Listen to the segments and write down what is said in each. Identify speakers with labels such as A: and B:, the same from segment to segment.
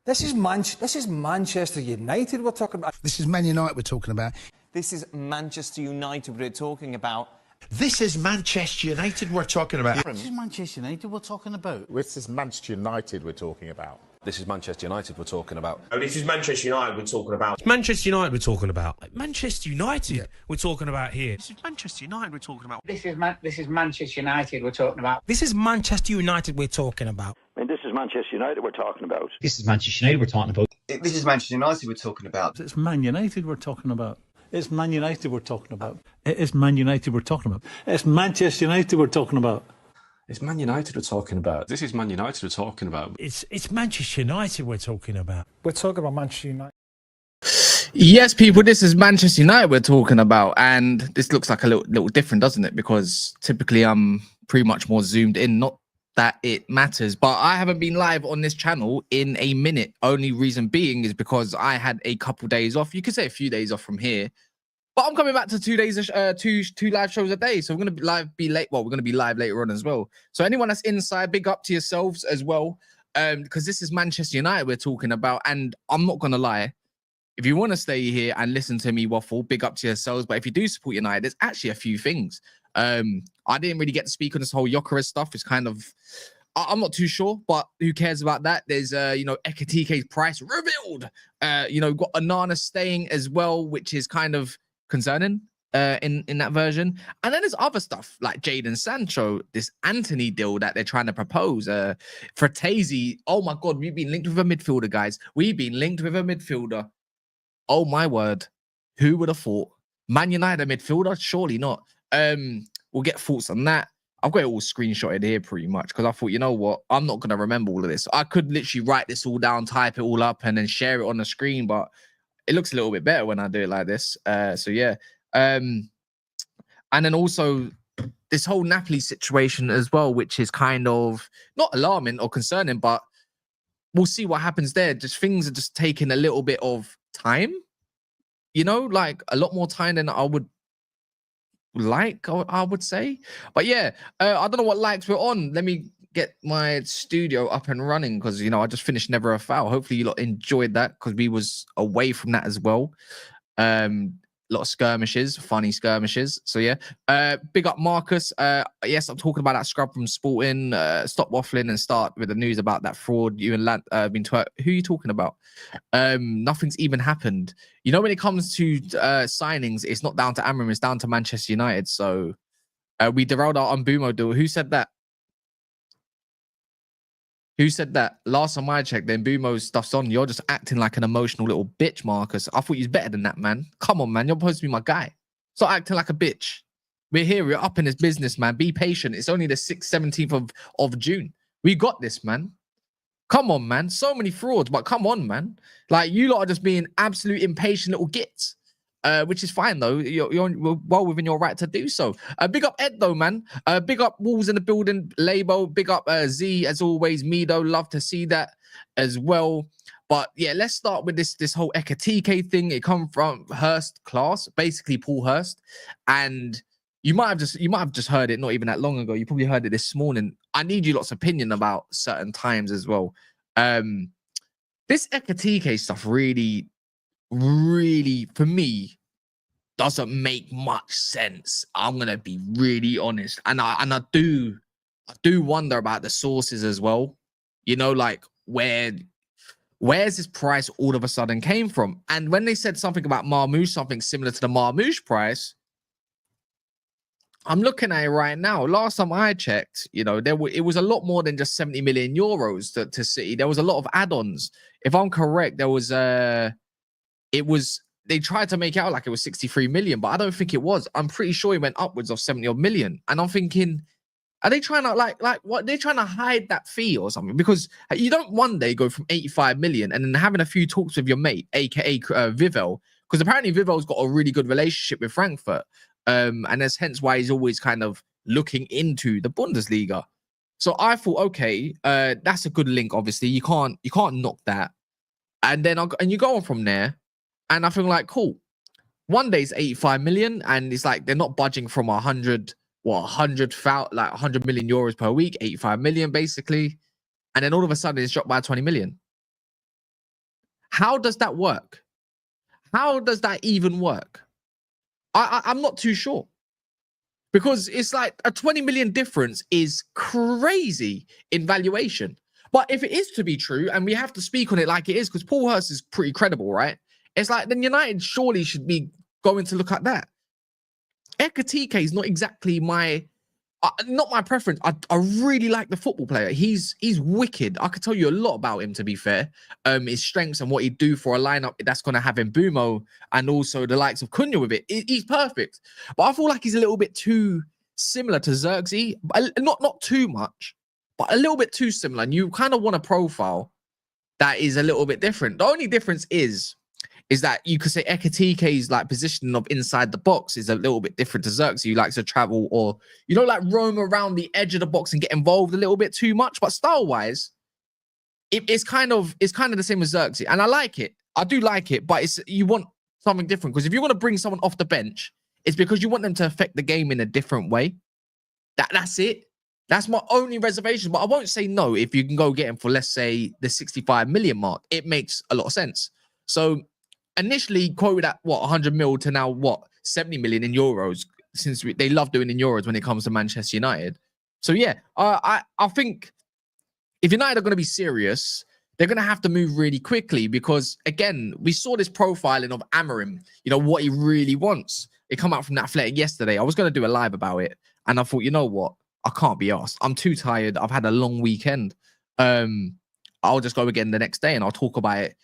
A: This is Manchester United we're talking about.
B: This is Man United we're talking about.
C: This is Manchester United we're talking about.
D: This is Manchester United we're talking about.
E: This is Manchester United we're talking about.
F: This is Manchester United we're talking about.
G: This is Manchester United we're talking about.
H: Oh, this is Manchester United we're talking about.
I: It's Manchester United we're talking about. Manchester United we're talking about here.
J: This is Manchester United we're talking about.
K: This is Manchester United we're talking about.
L: This is Manchester United we're talking about.
M: I mean, this is Manchester United we're talking about.
N: This is Manchester United we're talking about.
O: This is Manchester United we're talking about.
E: It's Man United we're talking about. It's Man United we're talking about. It is Man United we're talking about. It's Manchester United we're talking about.
G: It's Man United we're talking about.
J: This is Man United we're talking about.
L: It's Manchester United we're talking about.
A: We're talking about Manchester United.
P: Yes, people, this is Manchester United we're talking about, and this looks like a little different, doesn't it? Because typically I'm pretty much more zoomed in. Not that it matters, but I haven't been live on this channel in a minute. Only reason being is because I had a couple days off. You could say a few days off from here, but I'm coming back to 2 days, two live shows a day. So we're going to be late. Well, we're going to be live later on as well. So anyone that's inside, big up to yourselves as well. Because this is Manchester United we're talking about. And I'm not going to lie. If you want to stay here and listen to me waffle, big up to yourselves. But if you do support United, there's actually a few things. I didn't really get to speak on this whole Gyökeres stuff. It's kind of, I'm not too sure, but who cares about that? There's, Ekitike's price revealed. We've got Onana staying as well, which is kind of concerning in that version. And then there's other stuff like Jadon Sancho, this Anthony deal that they're trying to propose. Fratesi, oh my God, we've been linked with a midfielder, guys. We've been linked with a midfielder. Oh my word. Who would have thought? Man United midfielder? Surely not. We'll get thoughts on that. I've got it all screenshotted here pretty much because I thought, you know what, I'm not going to remember all of this. I could literally write this all down, type it all up, and then share it on the screen, but it looks a little bit better when I do it like this. So yeah. And then also this whole Napoli situation as well, which is kind of not alarming or concerning, but we'll see what happens there. Just things are just taking a little bit of time, like a lot more time than I would like, I would say. But yeah, I don't know what likes we're on. Let me get my studio up and running because I just finished Never a Foul. Hopefully you lot enjoyed that because we was away from that as well. A lot of skirmishes, funny skirmishes. So yeah, big up Marcus. Yes, I'm talking about that scrub from Sporting. Stop waffling and start with the news about that fraud you and Lant been who are you talking about? Nothing's even happened. When it comes to signings, it's not down to Amram, it's down to Manchester United. So we derailed our Mbumo deal. Who said that? Who said that? Last time I checked, then Mbumo's stuff's on. You're just acting like an emotional little bitch, Marcus. I thought you was better than that, man. Come on, man. You're supposed to be my guy. Stop acting like a bitch. We're here. We're up in this business, man. Be patient. It's only the 6th, 17th of June. We got this, man. Come on, man. So many frauds, but come on, man. Like, you lot are just being absolute impatient little gits. Which is fine though. You're well within your right to do so. Big up Ed though, man. Big up Wolves in the building. Labo. Big up Z as always. Mido. Love to see that as well. But yeah, let's start with this whole Ekitike thing. It come from Hurst class, basically Paul Hurst, and you might have just heard it not even that long ago. You probably heard it this morning. I need you lot's opinion about certain times as well. This Ekitike stuff really for me doesn't make much sense. I'm gonna be really honest, and I do wonder about the sources as well. Like where's this price all of a sudden came from? And when they said something about Marmoush, something similar to the Marmoush price, I'm looking at it right now. Last time I checked, it was a lot more than just 70 million euros to City. There was a lot of add-ons. If I'm correct, there was they tried to make it out like it was 63 million, but I don't think it was. I'm pretty sure it went upwards of 70 odd million. And I'm thinking, are they trying to like what? They're trying to hide that fee or something? Because you don't one day go from 85 million and then having a few talks with your mate, aka Vivel, because apparently Vivel's got a really good relationship with Frankfurt. And that's hence why he's always kind of looking into the Bundesliga. So I thought, okay, that's a good link. Obviously, you can't knock that. And then you go on from there. And I feel like, cool. One day it's 85 million, and it's like they're not budging from 100 million euros per week, 85 million basically. And then all of a sudden it's dropped by 20 million. How does that work? How does that even work? I'm not too sure. Because it's like a 20 million difference is crazy in valuation. But if it is to be true, and we have to speak on it like it is, because Paul Hurst is pretty credible, right? It's like, then United surely should be going to look at that. Ekitike is not exactly not my preference. I really like the football player. He's wicked. I could tell you a lot about him, to be fair. His strengths and what he'd do for a lineup that's going to have Mbumo and also the likes of Cunha with it. He's perfect. But I feel like he's a little bit too similar to Xerxes. Not too much, but a little bit too similar. And you kind of want a profile that is a little bit different. The only difference is that you could say Ekitike's like positioning of inside the box is a little bit different to Xerxes. He likes to travel or, like roam around the edge of the box and get involved a little bit too much. But style-wise, it's kind of the same as Xerxes. And I like it. I do like it, but you want something different. Because if you want to bring someone off the bench, it's because you want them to affect the game in a different way. That's it. That's my only reservation. But I won't say no if you can go get him for, let's say, the 65 million mark. It makes a lot of sense. So initially quoted at 100 mil to now 70 million in euros, since they love doing in euros when it comes to Manchester United. So yeah, I think if United are going to be serious, they're going to have to move really quickly, because again, we saw this profiling of Amorim, what he really wants. It come out from that Athletic yesterday. I was going to do a live about it, and I thought, you know what, I can't be asked. I'm too tired. I've had a long weekend. I'll just go again the next day and I'll talk about it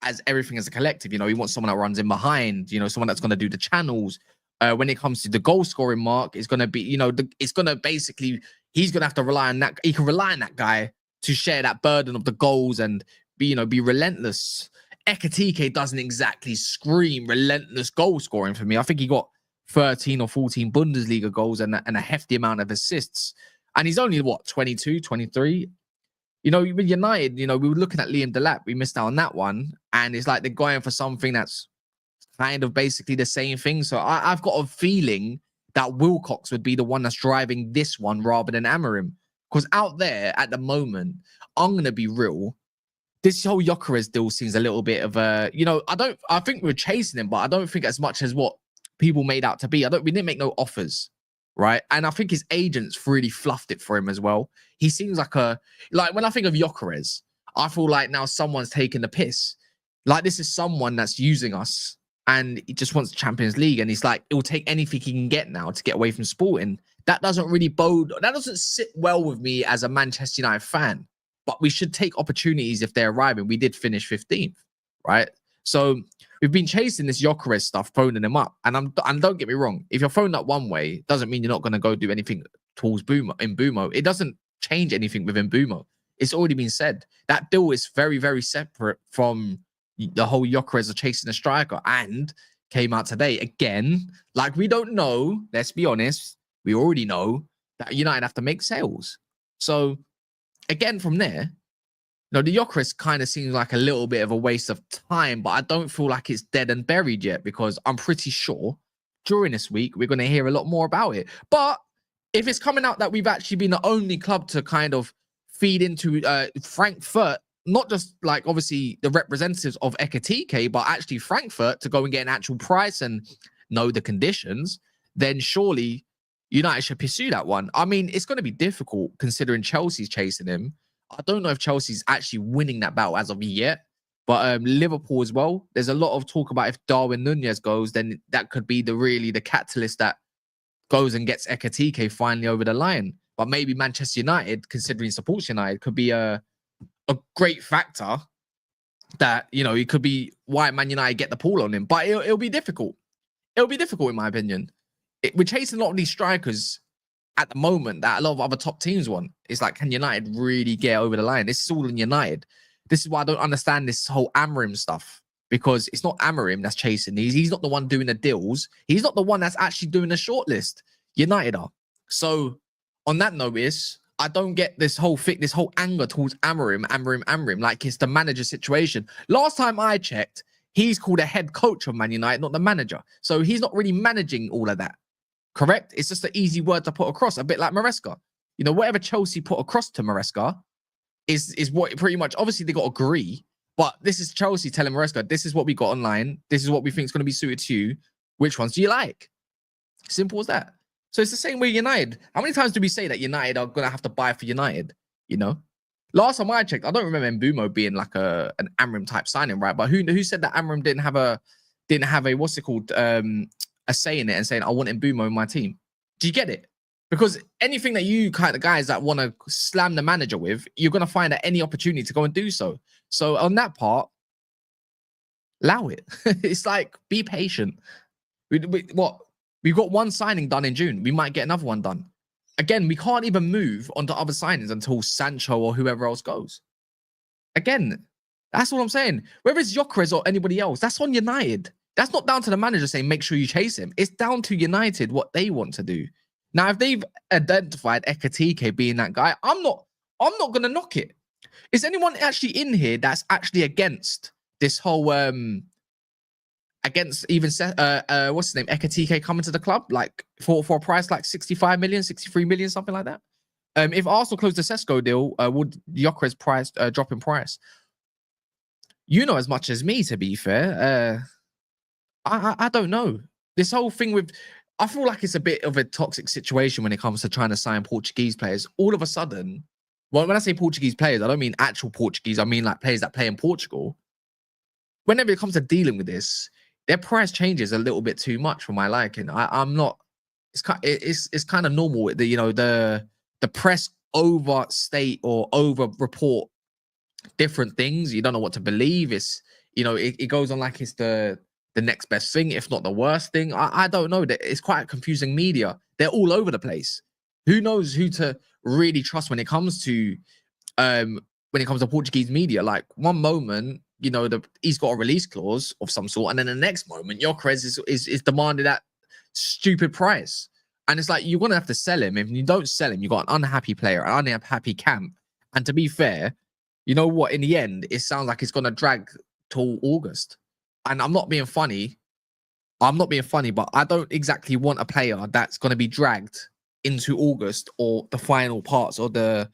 P: as everything as a collective. He wants someone that runs in behind, someone that's going to do the channels. When it comes to the goal scoring mark, it's going to be, it's going to basically, he's going to have to rely on that. He can rely on that guy to share that burden of the goals and be relentless. Ekitike doesn't exactly scream relentless goal scoring for me. I think he got 13 or 14 Bundesliga goals and a hefty amount of assists. And he's only 22, 23. With United, we were looking at Liam Delap. We missed out on that one. And it's like they're going for something that's kind of basically the same thing. So I've got a feeling that Wilcox would be the one that's driving this one rather than Amorim. Because out there at the moment, I'm going to be real. This whole Gyökeres deal seems a little bit of a, I think we're chasing him, but I don't think as much as what people made out to be. We didn't make no offers. Right. And I think his agents really fluffed it for him as well. He seems like when I think of Gyökeres, I feel like now someone's taking the piss. Like, this is someone that's using us and he just wants the Champions League. And he's like, it will take anything he can get now to get away from Sporting. That doesn't sit well with me as a Manchester United fan. But we should take opportunities if they're arriving. We did finish 15th, right? So we've been chasing this Gyökeres stuff, phoning him up. And don't get me wrong, if you're phoned up one way, doesn't mean you're not going to go do anything towards Mbumo. It doesn't change anything with Mbumo. It's already been said. That deal is very, very separate from the whole Gyökeres of chasing a striker, and came out today. Again, like, we don't know, let's be honest, we already know that United have to make sales. So again, from there, the Gyökeres kind of seems like a little bit of a waste of time, but I don't feel like it's dead and buried yet, because I'm pretty sure during this week, we're going to hear a lot more about it. But if it's coming out that we've actually been the only club to kind of feed into Frankfurt, not just like obviously the representatives of Ekitike, but actually Frankfurt, to go and get an actual price and know the conditions, then surely United should pursue that one. I mean, it's going to be difficult considering Chelsea's chasing him. I don't know if Chelsea's actually winning that battle as of yet, but Liverpool as well. There's a lot of talk about if Darwin Nunez goes, then that could be the catalyst that goes and gets Ekitike finally over the line. But maybe Manchester United, considering he supports United, could be a great factor that, it could be why Man United get the pull on him. But it'll be difficult. It'll be difficult, in my opinion. We're chasing a lot of these strikers at the moment that a lot of other top teams want. It's like, can United really get over the line? This is all in United. This is why I don't understand this whole Amorim stuff, because it's not Amorim that's chasing these. He's not the one doing the deals. He's not the one that's actually doing the shortlist. United are. So on that notice, I don't get this whole anger towards Amorim. Like, it's the manager situation. Last time I checked, he's called a head coach of Man United, not the manager. So he's not really managing all of that. Correct? It's just an easy word to put across, a bit like Maresca. Whatever Chelsea put across to Maresca is what pretty much, obviously they got to agree, But this is Chelsea telling Maresca, this is what we got online. This is what we think is going to be suited to you. Which ones do you like? Simple as that. So it's the same way United. How many times do we say that United are going to have to buy for United? You know? Last time I checked, I don't remember Mbumo being like an Amram type signing, right? But who said that Amram didn't have a what's it called, a say in it and saying I want Mbumo in my team? Do you get it? Because anything that you kind of guys that want to slam the manager with, you're gonna find at any opportunity to go and do so. So on that part, allow it. It's like be patient. We've got one signing done in June. We might get another one done. Again, we can't even move on to other signings until Sancho or whoever else goes. Again, that's what I'm saying. Whether it's Gyökeres or anybody else, that's on United. That's not down to the manager saying, make sure you chase him. It's down to United, what they want to do. Now, if they've identified Ekitike being that guy, I'm not going to knock it. Is anyone actually in here that's actually against this whole, against even, what's his name, Ekitike coming to the club, like for a price like 65 million, 63 million, something like that? If Arsenal closed the Sesko deal, would Gyökeres price drop in price? You know as much as me, to be fair. I don't know. This whole thing with, I feel like it's a bit of a toxic situation when it comes to trying to sign Portuguese players. All of a sudden, well, when I say Portuguese players, I don't mean actual Portuguese. I mean like players that play in Portugal. Whenever it comes to dealing with this, their price changes a little bit too much for my liking. I'm not. It's kind of normal. The press overstate or over report different things. You don't know what to believe. It goes on like it's the next best thing, if not the worst thing. I don't know. It's quite confusing media. They're all over the place. Who knows who to really trust when it comes to Portuguese media? Like one moment, he's got a release clause of some sort, and then the next moment, Gyökeres is demanded that stupid price. And it's like, you're gonna have to sell him. If you don't sell him, you've got an unhappy player, an unhappy camp. And to be fair, you know what? In the end, it sounds like it's gonna drag till August. And I'm not being funny. But I don't exactly want a player that's going to be dragged into August or the final parts of the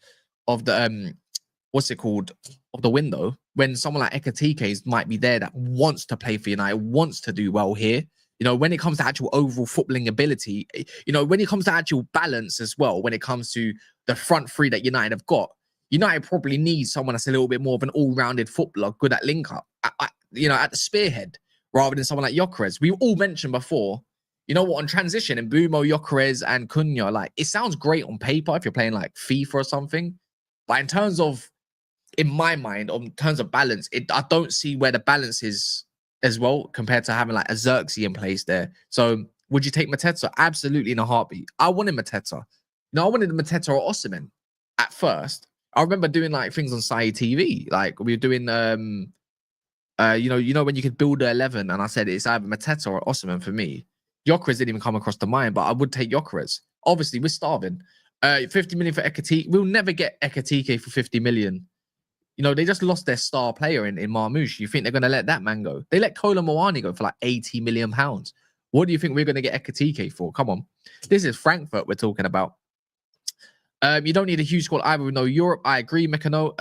P: what's it called, of the window, when someone like Ekitike might be there that wants to play for United, wants to do well here. When it comes to actual overall footballing ability, when it comes to actual balance as well, when it comes to the front three that United have got, United probably needs someone that's a little bit more of an all-rounded footballer, good at link-up, at the spearhead, rather than someone like Gyökeres. We all mentioned before, on transition, and Mbumo, Gyökeres, and Cunha, like, it sounds great on paper if you're playing like FIFA or something. But in terms of, in my mind, in terms of balance, I don't see where the balance is as well, compared to having like a Xerxes in place there. So would you take Mateta? Absolutely, in a heartbeat. I wanted Mateta. I wanted Mateta or Osimhen at first. I remember doing like things on Sai TV. Like we were doing, when you could build the 11, and I said it's either Mateta or Osimhen for me. Gyökeres didn't even come across the mind, but I would take Gyökeres. Obviously, we're starving. 50 million for Ekitike. We'll never get Ekitike for 50 million. They just lost their star player in Marmoush. You think they're going to let that man go? They let Kolo Muani go for like 80 million pounds. What do you think we're going to get Ekitike for? Come on. This is Frankfurt we're talking about. You don't need a huge squad either with no Europe. I agree, Mekano.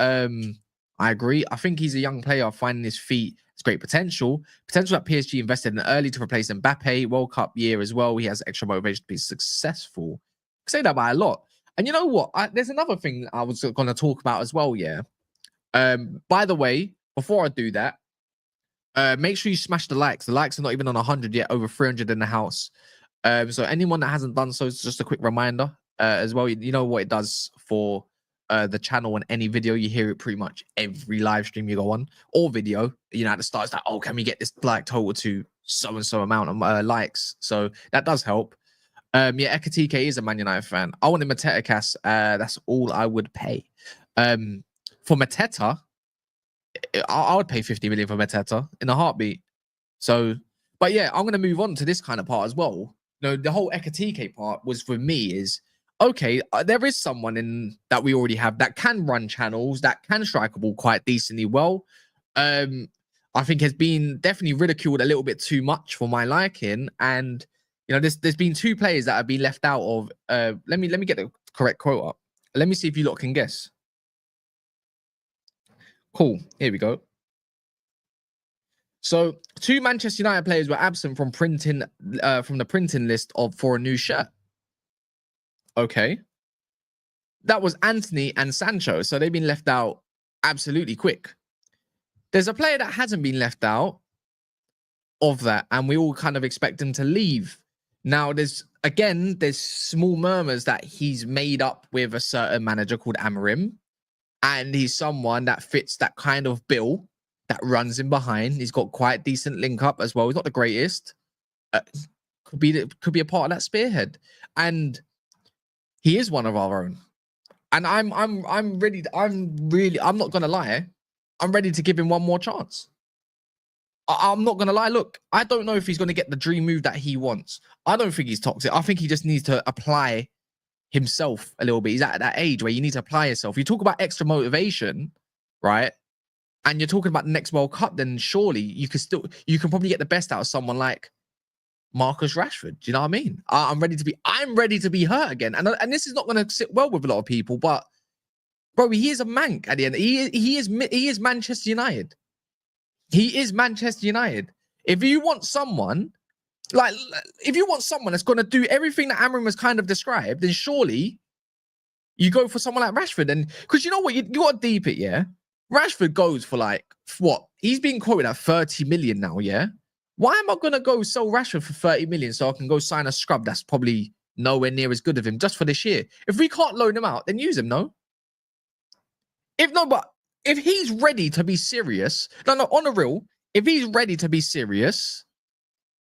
P: I agree. I think he's a young player finding his feet. It's great potential. Potential that PSG invested in early to replace Mbappe. World Cup year as well. He has extra motivation to be successful. I say that by a lot. And you know what? There's another thing I was going to talk about as well, yeah. By the way, before I do that, make sure you smash the likes. The likes are not even on 100 yet, over 300 in the house. So anyone that hasn't done so, it's just a quick reminder as well. You know what it does for the channel and any video. You hear it pretty much every live stream you go on or video. At the start, it's like, oh, can we get this like total to so-and-so amount of likes? So that does help. Yeah, Ekitike is a Man United fan. I wanted Mateta Cass. That's all I would pay. For Mateta, I would pay 50 million for Mateta in a heartbeat. So, but yeah, I'm going to move on to this kind of part as well. The whole Ekitike part was, for me, is, okay, there is someone in that we already have that can run channels, that can strike a ball quite decently well. I think has been definitely ridiculed a little bit too much for my liking. And, there's been two players that have been left out of, let me get the correct quote up. Let me see if you lot can guess. Cool. Here we go. So 2 Manchester United players were absent from the printing list for a new shirt. Okay. That was Anthony and Sancho. So they've been left out absolutely quick. There's a player that hasn't been left out of that, and we all kind of expect him to leave. Now, there's small murmurs that he's made up with a certain manager called Amorim, and he's someone that fits that kind of bill that runs in behind. He's got quite decent link up as well. He's not the greatest. Could be a part of that spearhead, and he is one of our own. And I'm ready. I'm not gonna lie. I'm ready to give him one more chance. I'm not gonna lie. Look, I don't know if he's gonna get the dream move that he wants. I don't think he's toxic. I think he just needs to apply himself a little bit. He's at that age where you need to apply yourself. You talk about extra motivation, right? And you're talking about the next World Cup, then surely you can probably get the best out of someone like Marcus Rashford. Do you know what I mean? I'm ready to be hurt again. And this is not going to sit well with a lot of people, but bro, he is a mank at the end. He is Manchester United. He is Manchester United. If you want someone that's going to do everything that Amorim has kind of described, then surely you go for someone like Rashford. And because you know what, you got to deep it, yeah? Rashford goes for like, what? He's been quoted at 30 million now, yeah? Why am I going to go sell Rashford for 30 million so I can go sign a scrub that's probably nowhere near as good of him just for this year? If we can't loan him out, then use him, no? But if he's ready to be serious, no, on the real, if he's ready to be serious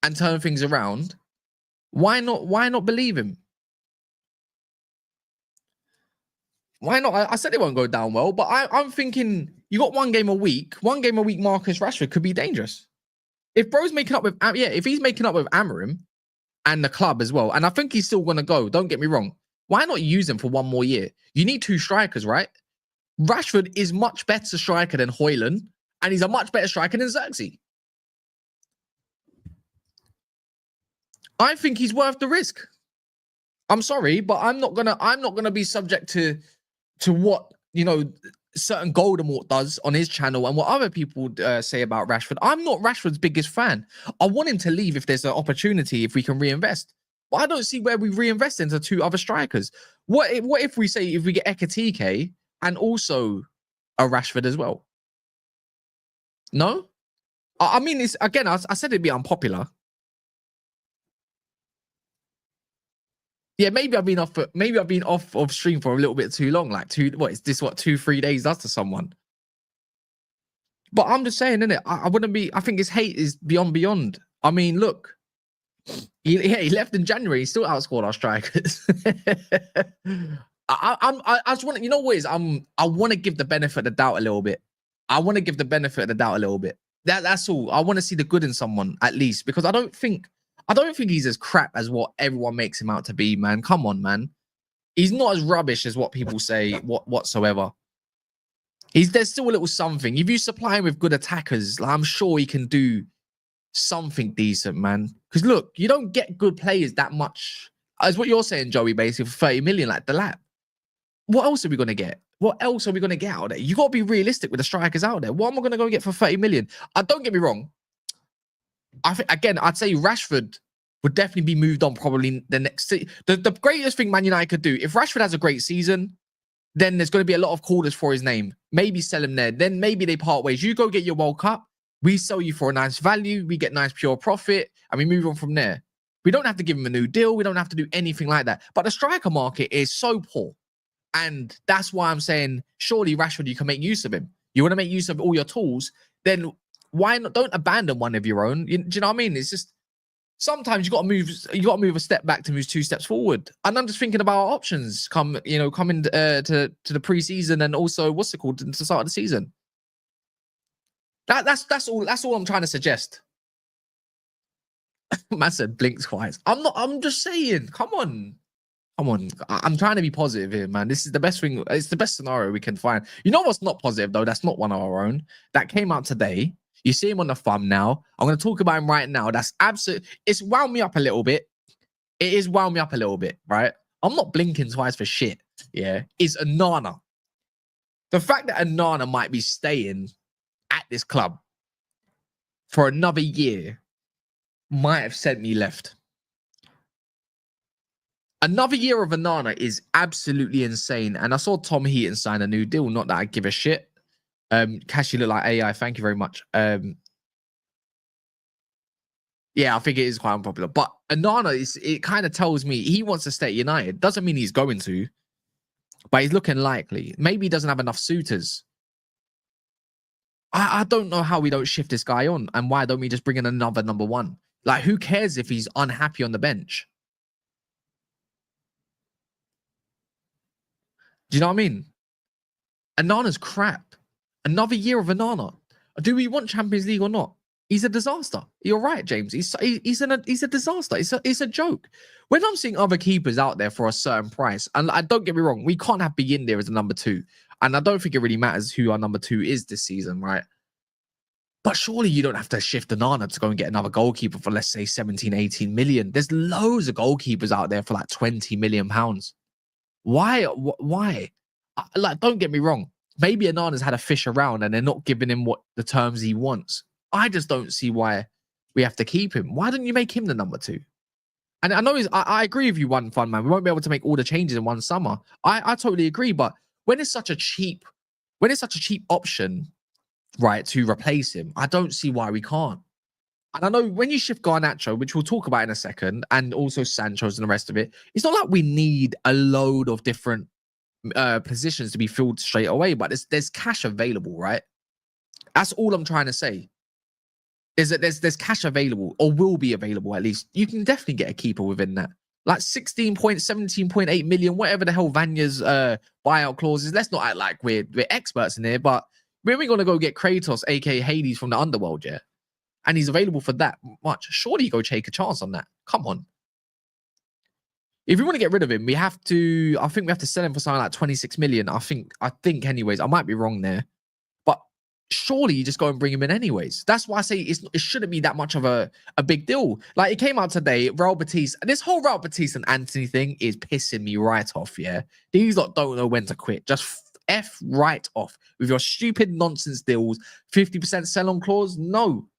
P: and turn things around, why not believe him? Why not? I said it won't go down well, but I'm thinking you got one game a week. Marcus Rashford could be dangerous. If bro's making up with, if he's making up with Amorim and the club as well, and I think he's still going to go, don't get me wrong. Why not use him for one more year? You need 2 strikers, right? Rashford is much better striker than Højlund, and he's a much better striker than Xerxes. I think he's worth the risk. I'm sorry, but I'm not gonna be subject to what, you know, certain Voldemort does on his channel and what other people say about Rashford. I'm not Rashford's biggest fan. I want him to leave if there's an opportunity, if we can reinvest. But I don't see where we reinvest into 2 other strikers. What if we get Ekitike and also a Rashford as well? No? I mean, it's again, I said it'd be unpopular. Yeah, maybe I've been off of stream for a little bit too long. Like 2-3 days does to someone. But I'm just saying, innit? I wouldn't be. I think his hate is beyond. I mean, look, he left in January. He still outscored our strikers. I just want to, you know what it is? I want to give the benefit of the doubt a little bit. That's all. I want to see the good in someone at least, because I don't think he's as crap as what everyone makes him out to be, man. Come on, man. He's not as rubbish as what people say whatsoever. There's still a little something. If you supply him with good attackers, like, I'm sure he can do something decent, man. Because look, you don't get good players that much, as what you're saying, Joey, basically for 30 million, like the lap. What else are we going to get? What else are we going to get out of there? You got to be realistic with the strikers out there. What am I going to go get for 30 million? Don't get me wrong. I think, again, I'd say Rashford would definitely be moved on probably the next. The greatest thing Man United could do, if Rashford has a great season, then there's going to be a lot of callers for his name. Maybe sell him there. Then maybe they part ways. You go get your World Cup. We sell you for a nice value. We get nice pure profit. And we move on from there. We don't have to give him a new deal. We don't have to do anything like that. But the striker market is so poor. And that's why I'm saying, surely Rashford, you can make use of him. You want to make use of all your tools, then why not? Don't abandon one of your own. Do you know what I mean? It's just sometimes you got to move a step back to move 2 steps forward. And I'm just thinking about our options coming to the preseason and also to the start of the season. That's all I'm trying to suggest. Man said blinks twice. I'm just saying, come on. I'm trying to be positive here, man. This is the best thing. It's the best scenario we can find. You know what's not positive, though? That's not one of our own. That came out today. You see him on the thumbnail. I'm going to talk about him right now. That's absolute. It's wound me up a little bit. It is wound me up a little bit, right? I'm not blinking twice for shit. Yeah. Is Onana. The fact that Onana might be staying at this club for another year might have sent me left. Another year of Onana is absolutely insane. And I saw Tom Heaton sign a new deal. Not that I give a shit. Cash, you look like AI. Thank you very much. Yeah, I think it is quite unpopular. But Onana, it kind of tells me he wants to stay at United. Doesn't mean he's going to. But he's looking likely. Maybe he doesn't have enough suitors. I don't know how we don't shift this guy on. And why don't we just bring in another number one? Like, who cares if he's unhappy on the bench? Do you know what I mean? Onana's crap. Another year of Onana. Do we want Champions League or not? He's a disaster. You're right, James. He's a disaster. It's a joke. When I'm seeing other keepers out there for a certain price, and don't get me wrong, we can't have Begin there as a number 2. And I don't think it really matters who our number 2 is this season, right? But surely you don't have to shift Onana to go and get another goalkeeper for, let's say, 17, 18 million. There's loads of goalkeepers out there for like 20 million pounds. Why? Like, don't get me wrong. Maybe Onana's had a fish around and they're not giving him what the terms he wants. I just don't see why we have to keep him. Why don't you make him the number 2? And I know I agree with you, One Fun Man. We won't be able to make all the changes in one summer. I totally agree. But when it's such a cheap option, right, to replace him, I don't see why we can't. And I know when you shift Garnacho, which we'll talk about in a second, and also Sancho's and the rest of it, it's not like we need a load of different positions to be filled straight away, but there's cash available, right? That's all I'm trying to say. Is that there's cash available, or will be available at least. You can definitely get a keeper within that. Like 17.8 million, whatever the hell Vanya's buyout clause is. Let's not act like we're experts in here, but we're going to go get Kratos, aka Hades, from the underworld, yeah? And he's available for that much. Surely you go take a chance on that. Come on. If we want to get rid of him, I think we have to sell him for something like 26 million. I think anyways, I might be wrong there. But surely you just go and bring him in anyways. That's why I say it shouldn't be that much of a big deal. Like, it came out today, Raul Batiste. This whole Raul Batiste and Anthony thing is pissing me right off, yeah? These lot don't know when to quit. Just F right off with your stupid nonsense deals. 50% sell-on clause? No.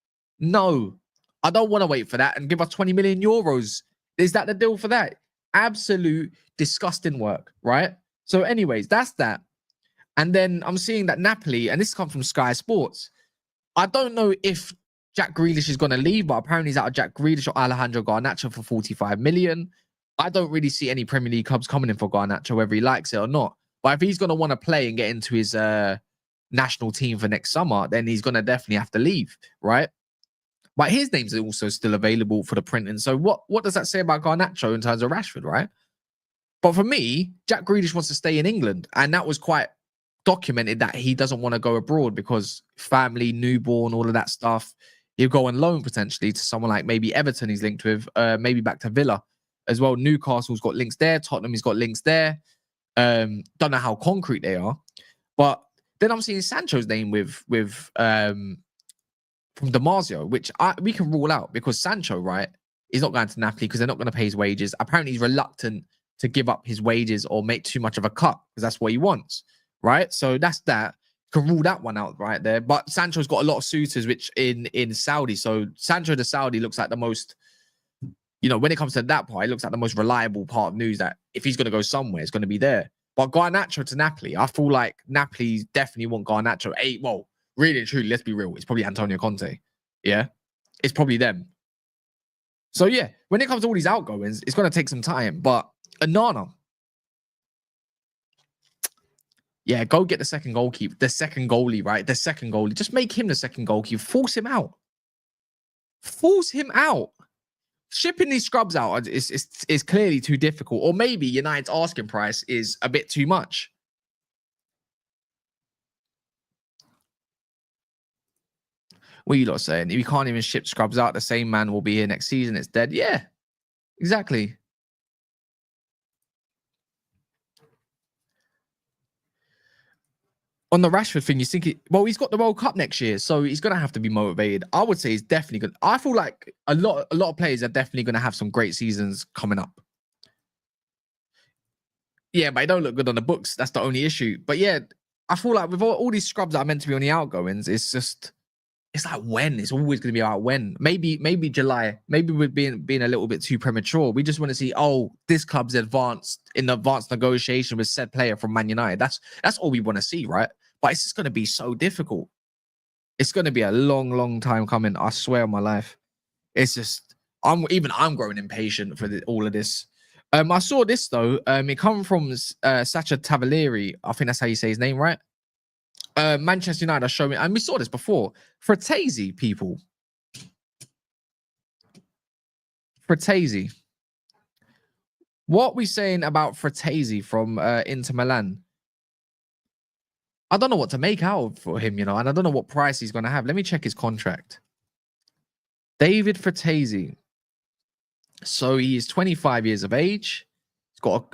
P: I don't want to wait for that and give us 20 million euros. Is that the deal for that? Absolute disgusting work, right? So anyways, that's that. And then I'm seeing that Napoli, and this comes from Sky Sports, I don't know if Jack Grealish is going to leave, but apparently he's out of Jack Grealish or Alejandro Garnacho for 45 million. I don't really see any Premier League clubs coming in for Garnacho, whether he likes it or not. But if he's going to want to play and get into his national team for next summer, then he's going to definitely have to leave, right? But his name's also still available for the printing. So what does that say about Garnacho in terms of Rashford, right? But for me, Jack Grealish wants to stay in England. And that was quite documented that he doesn't want to go abroad because family, newborn, all of that stuff. He'll go on loan potentially to someone like maybe Everton he's linked with, maybe back to Villa as well. Newcastle's got links there. Tottenham's got links there. Don't know how concrete they are. But then I'm seeing Sancho's name with from Damasio, which we can rule out because Sancho, right, is not going to Napoli because they're not going to pay his wages. Apparently, he's reluctant to give up his wages or make too much of a cut because that's what he wants, right? So that's that. You can rule that one out right there. But Sancho's got a lot of suitors, which in Saudi. So Sancho to Saudi looks like the most, when it comes to that part, it looks like the most reliable part of news that if he's going to go somewhere, it's going to be there. But Garnacho to Napoli, I feel like Napoli definitely want Garnacho. Really and truly, let's be real, it's probably Antonio Conte. Yeah? It's probably them. So yeah, when it comes to all these outgoings, it's going to take some time. But Onana, yeah, go get the second goalkeeper, the second goalie, right? The second goalie. Just make him the second goalkeeper. Force him out. Force him out. Shipping these scrubs out is clearly too difficult. Or maybe United's asking price is a bit too much. What are you lot saying? If you can't even ship scrubs out, the same man will be here next season. It's dead. Yeah, exactly. On the Rashford thing, you think he's got the World Cup next year, so he's going to have to be motivated. I would say he's definitely good. I feel like a lot of players are definitely going to have some great seasons coming up. Yeah, but they don't look good on the books. That's the only issue. But yeah, I feel like with all these scrubs that are meant to be on the outgoings, it's just it's like when. It's always going to be about when. Maybe July. Maybe we're being a little bit too premature. We just want to see, oh, this club's advanced negotiation with said player from Man United. That's all we want to see, right? But it's just going to be so difficult. It's going to be a long, long time coming. I swear on my life. It's just I'm growing impatient for all of this. I saw this though. It come from Sacha Tavalieri. I think that's how you say his name, right? Manchester United are showing, and we saw this before. Fratesi, people. Fratesi. What are we saying about Fratesi from Inter Milan? I don't know what to make out for him, and I don't know what price he's going to have. Let me check his contract. David Fratesi. So he is 25 years of age.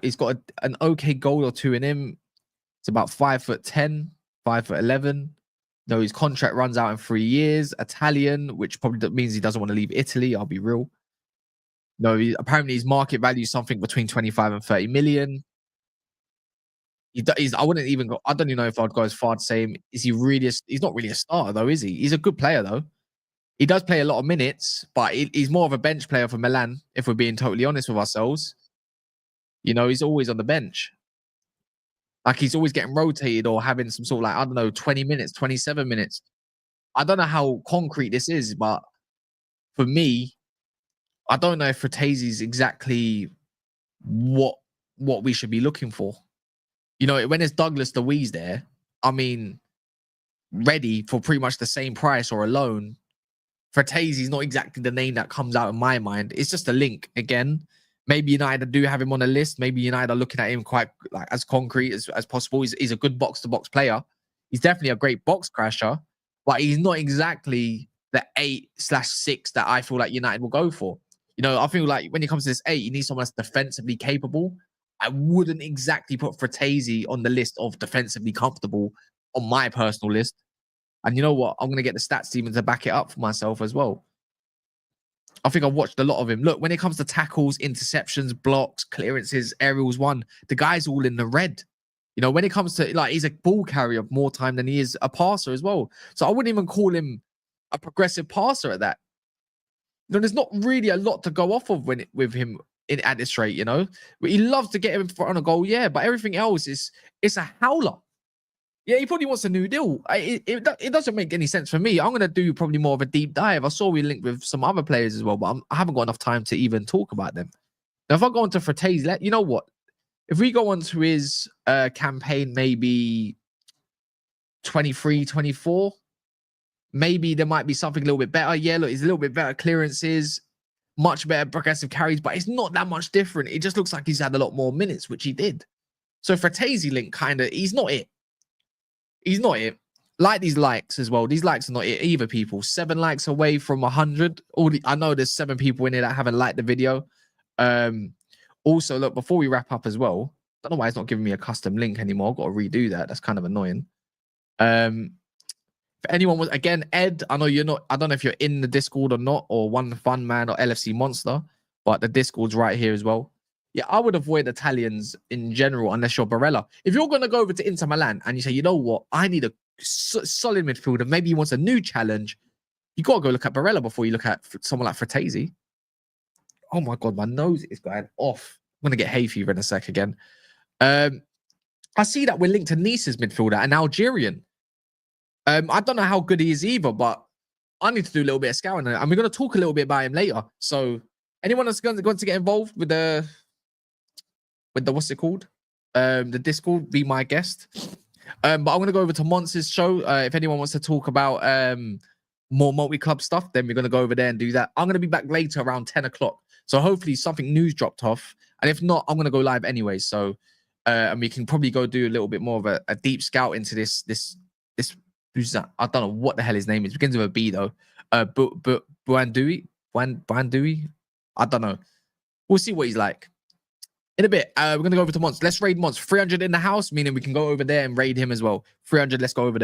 P: He's got an okay goal or two in him. It's about 5'10", 5'11". No, his contract runs out in 3 years. Italian, which probably means he doesn't want to leave Italy. I'll be real. No, apparently his market value is something between 25 and 30 million. I wouldn't even go. I don't even know if I'd go as far to say him. Is he really? He's not really a starter though, is he? He's a good player though. He does play a lot of minutes, but he's more of a bench player for Milan. If we're being totally honest with ourselves, he's always on the bench. Like he's always getting rotated or having some sort of like, I don't know, 20 minutes, 27 minutes. I don't know how concrete this is, but for me, I don't know if Fratesi is exactly what we should be looking for. When it's Douglas Luiz there, I mean, ready for pretty much the same price or a loan. Fratesi is not exactly the name that comes out in my mind. It's just a link again. Maybe United do have him on a list. Maybe United are looking at him quite like as concrete as possible. He's a good box-to-box player. He's definitely a great box crasher, but he's not exactly the 8/6 that I feel like United will go for. I feel like when it comes to this 8, you need someone that's defensively capable. I wouldn't exactly put Fratesi on the list of defensively comfortable on my personal list. And you know what? I'm going to get the stats team to back it up for myself as well. I think I've watched a lot of him. Look, when it comes to tackles, interceptions, blocks, clearances, aerials won, the guy's all in the red. When it comes to, like, he's a ball carrier more time than he is a passer as well. So I wouldn't even call him a progressive passer at that. There's not really a lot to go off of with him at this rate, He loves to get him in front of goal, yeah, but everything else it's a howler. Yeah, he probably wants a new deal. It doesn't make any sense for me. I'm going to do probably more of a deep dive. I saw we linked with some other players as well, but I haven't got enough time to even talk about them. Now, if I go on to Fratesi, you know what? If we go on to his campaign, maybe 23, 24, maybe there might be something a little bit better. Yeah, look, he's a little bit better clearances, much better progressive carries, but it's not that much different. It just looks like he's had a lot more minutes, which he did. So Fratesi link he's not it. He's not it. Like these likes as well. These likes are not it either, people. 7 likes away from 100. I know there's 7 people in here that haven't liked the video. Also, look, before we wrap up as well, I don't know why it's not giving me a custom link anymore. I've got to redo that. That's kind of annoying. If anyone was, again, Ed, I know you're not, I don't know if you're in the Discord or not, or One Fun Man or LFC Monster, but the Discord's right here as well. Yeah, I would avoid Italians in general unless you're Barella. If you're going to go over to Inter Milan and you say, you know what, I need a solid midfielder, maybe he wants a new challenge, you got to go look at Barella before you look at someone like Fratesi. Oh my God, my nose is going off. I'm going to get hay fever in a sec again. I see that we're linked to Nice's midfielder, an Algerian. I don't know how good he is either, but I need to do a little bit of scouting, and we're going to talk a little bit about him later. So anyone that's going to get involved with the what's it called? The Discord, be my guest. But I'm going to go over to Monster's show. If anyone wants to talk about more multi-club stuff, then we're going to go over there and do that. I'm going to be back later around 10 o'clock. So hopefully something news dropped off. And if not, I'm going to go live anyway. So, and we can probably go do a little bit more of a deep scout into this, who's that? I don't know what the hell his name is. It begins with a B though. Buandui? I don't know. We'll see what he's like. In a bit, we're going to go over to Mons. Let's raid Mons. 300 in the house, meaning we can go over there and raid him as well. 300, let's go over there.